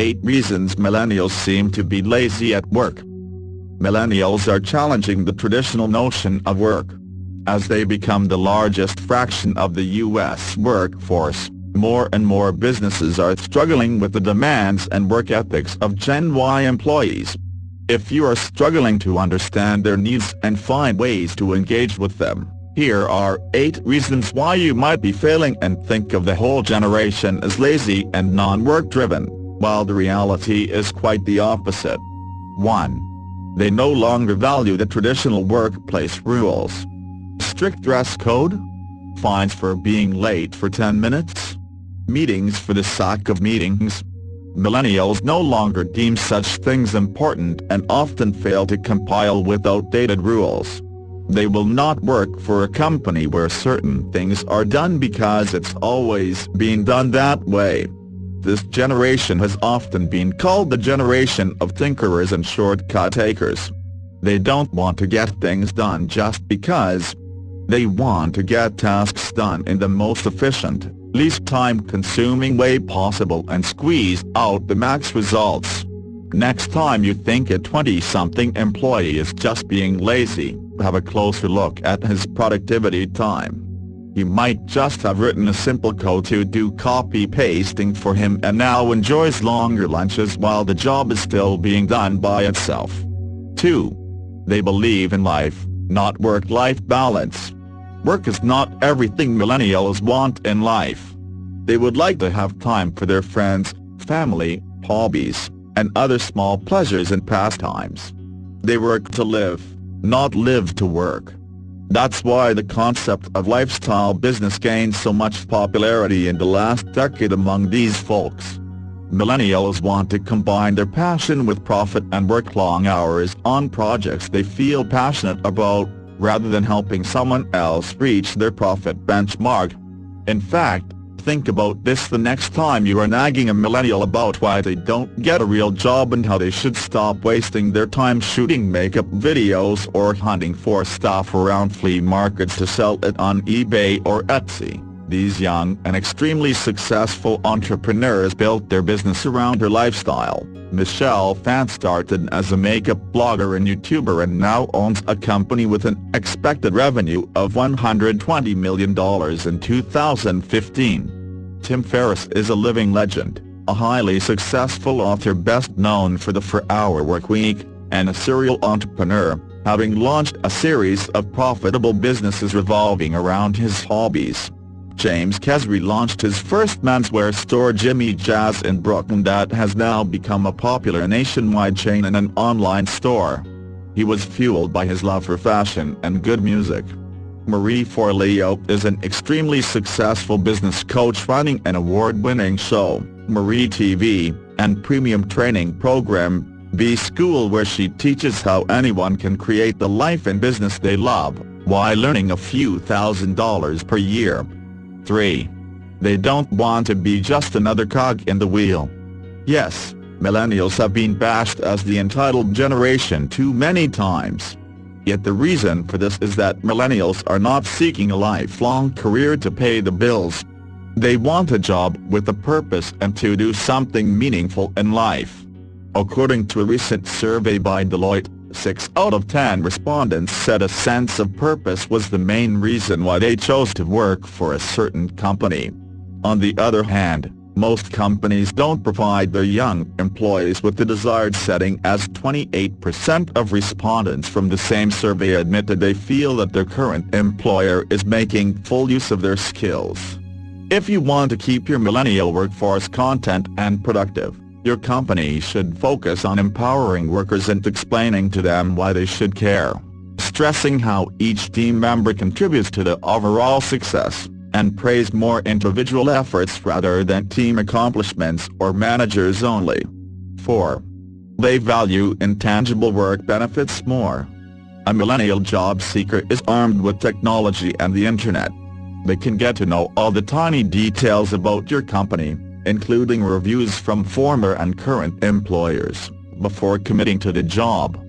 8 Reasons Millennials Seem to Be Lazy at Work. Millennials are challenging the traditional notion of work. As they become the largest fraction of the U.S. workforce, more and more businesses are struggling with the demands and work ethics of Gen Y employees. If you are struggling to understand their needs and find ways to engage with them, here are 8 reasons why you might be failing and think of the whole generation as lazy and non-work driven, while the reality is quite the opposite. 1. They no longer value the traditional workplace rules. Strict dress code? Fines for being late for 10 minutes? Meetings for the sake of meetings? Millennials no longer deem such things important and often fail to comply with outdated rules. They will not work for a company where certain things are done because it's always been done that way. This generation has often been called the generation of tinkerers and shortcut takers. They don't want to get things done just because. They want to get tasks done in the most efficient, least time-consuming way possible and squeeze out the max results. Next time you think a 20-something employee is just being lazy, have a closer look at his productivity time. He might just have written a simple code to do copy-pasting for him and now enjoys longer lunches while the job is still being done by itself. 2. They believe in life, not work-life balance. Work is not everything millennials want in life. They would like to have time for their friends, family, hobbies, and other small pleasures and pastimes. They work to live, not live to work. That's why the concept of lifestyle business gained so much popularity in the last decade among these folks. Millennials want to combine their passion with profit and work long hours on projects they feel passionate about, rather than helping someone else reach their profit benchmark. In fact, think about this the next time you are nagging a millennial about why they don't get a real job and how they should stop wasting their time shooting makeup videos or hunting for stuff around flea markets to sell it on eBay or Etsy. These young and extremely successful entrepreneurs built their business around her lifestyle. Michelle Phan started as a makeup blogger and YouTuber and now owns a company with an expected revenue of $120 million in 2015. Tim Ferriss is a living legend, a highly successful author best known for the 4-Hour Workweek, and a serial entrepreneur, having launched a series of profitable businesses revolving around his hobbies. James Kesry launched his first menswear store Jimmy Jazz in Brooklyn that has now become a popular nationwide chain and an online store. He was fueled by his love for fashion and good music. Marie Forleo is an extremely successful business coach running an award-winning show, Marie TV, and premium training program, B-School, where she teaches how anyone can create the life and business they love, while earning a few $1,000s per year. 3. They don't want to be just another cog in the wheel. Yes, millennials have been bashed as the entitled generation too many times. Yet the reason for this is that millennials are not seeking a lifelong career to pay the bills. They want a job with a purpose and to do something meaningful in life. According to a recent survey by Deloitte, 6 out of 10 respondents said a sense of purpose was the main reason why they chose to work for a certain company. On the other hand, most companies don't provide their young employees with the desired setting, as 28% of respondents from the same survey admitted they feel that their current employer is making full use of their skills. If you want to keep your millennial workforce content and productive, your company should focus on empowering workers and explaining to them why they should care, stressing how each team member contributes to the overall success, and praise more individual efforts rather than team accomplishments or managers only. 4. They value intangible work benefits more. A millennial job seeker is armed with technology and the internet. They can get to know all the tiny details about your company, including reviews from former and current employers, before committing to the job.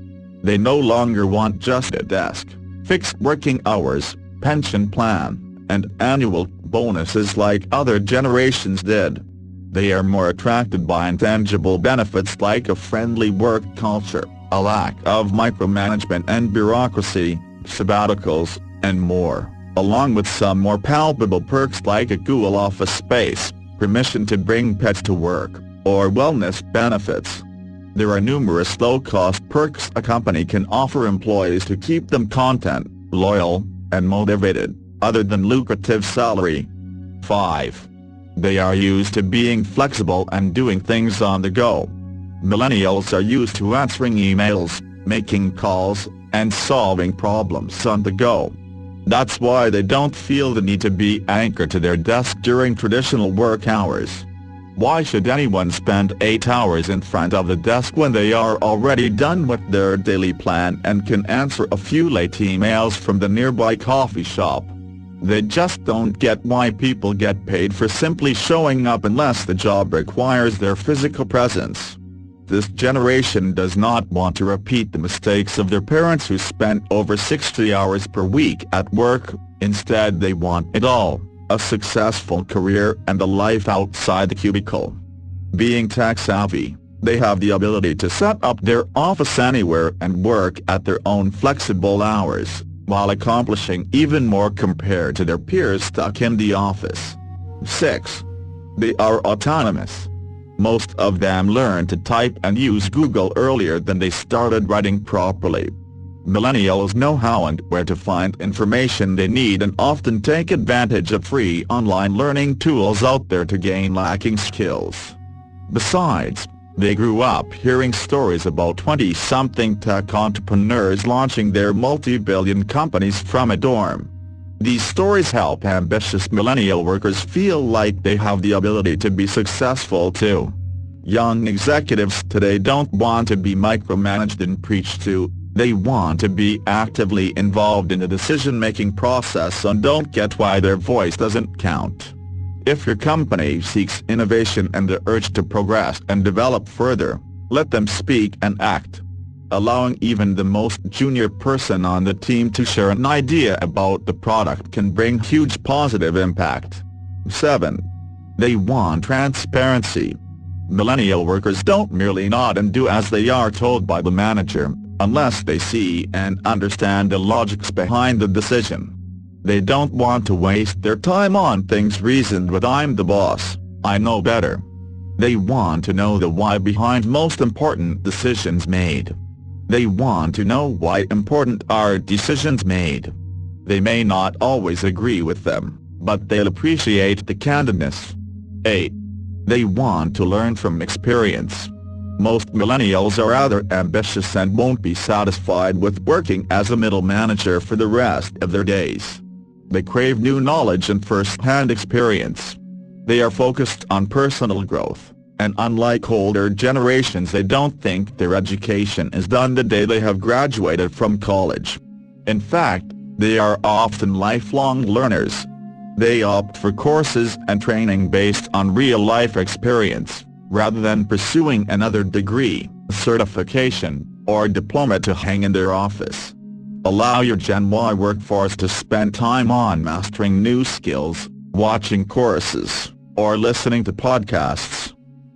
They no longer want just a desk, fixed working hours, pension plan, and annual bonuses like other generations did. They are more attracted by intangible benefits like a friendly work culture, a lack of micromanagement and bureaucracy, sabbaticals, and more, along with some more palpable perks like a cool office space, permission to bring pets to work, or wellness benefits. There are numerous low-cost perks a company can offer employees to keep them content, loyal, and motivated, other than lucrative salary. 5. They are used to being flexible and doing things on the go. Millennials are used to answering emails, making calls, and solving problems on the go. That's why they don't feel the need to be anchored to their desk during traditional work hours. Why should anyone spend 8 hours in front of the desk when they are already done with their daily plan and can answer a few late emails from the nearby coffee shop? They just don't get why people get paid for simply showing up unless the job requires their physical presence. This generation does not want to repeat the mistakes of their parents who spent over 60 hours per week at work. Instead they want it all: a successful career and a life outside the cubicle. Being tech-savvy, they have the ability to set up their office anywhere and work at their own flexible hours, while accomplishing even more compared to their peers stuck in the office. 6. They are autonomous. Most of them learned to type and use Google earlier than they started writing properly. Millennials know how and where to find information they need and often take advantage of free online learning tools out there to gain lacking skills. Besides, they grew up hearing stories about 20-something tech entrepreneurs launching their multi-billion companies from a dorm. These stories help ambitious millennial workers feel like they have the ability to be successful too. Young executives today don't want to be micromanaged and preached to. They want to be actively involved in the decision-making process and don't get why their voice doesn't count. If your company seeks innovation and the urge to progress and develop further, let them speak and act. Allowing even the most junior person on the team to share an idea about the product can bring huge positive impact. 7. They want transparency. Millennial workers don't merely nod and do as they are told by the manager, unless they see and understand the logics behind the decision. They don't want to waste their time on things reasoned with "I'm the boss, I know better." They want to know the why behind most important decisions made. They want to know why important are decisions made. They may not always agree with them, but they'll appreciate the candidness. 8. They want to learn from experience. Most millennials are rather ambitious and won't be satisfied with working as a middle manager for the rest of their days. They crave new knowledge and first-hand experience. They are focused on personal growth, and unlike older generations, they don't think their education is done the day they have graduated from college. In fact, they are often lifelong learners. They opt for courses and training based on real-life experience, rather than pursuing another degree, certification, or diploma to hang in their office. Allow your Gen Y workforce to spend time on mastering new skills, watching courses, or listening to podcasts.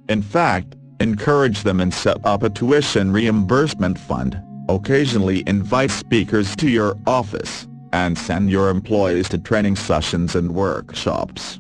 In fact, encourage them and set up a tuition reimbursement fund, occasionally invite speakers to your office, and send your employees to training sessions and workshops.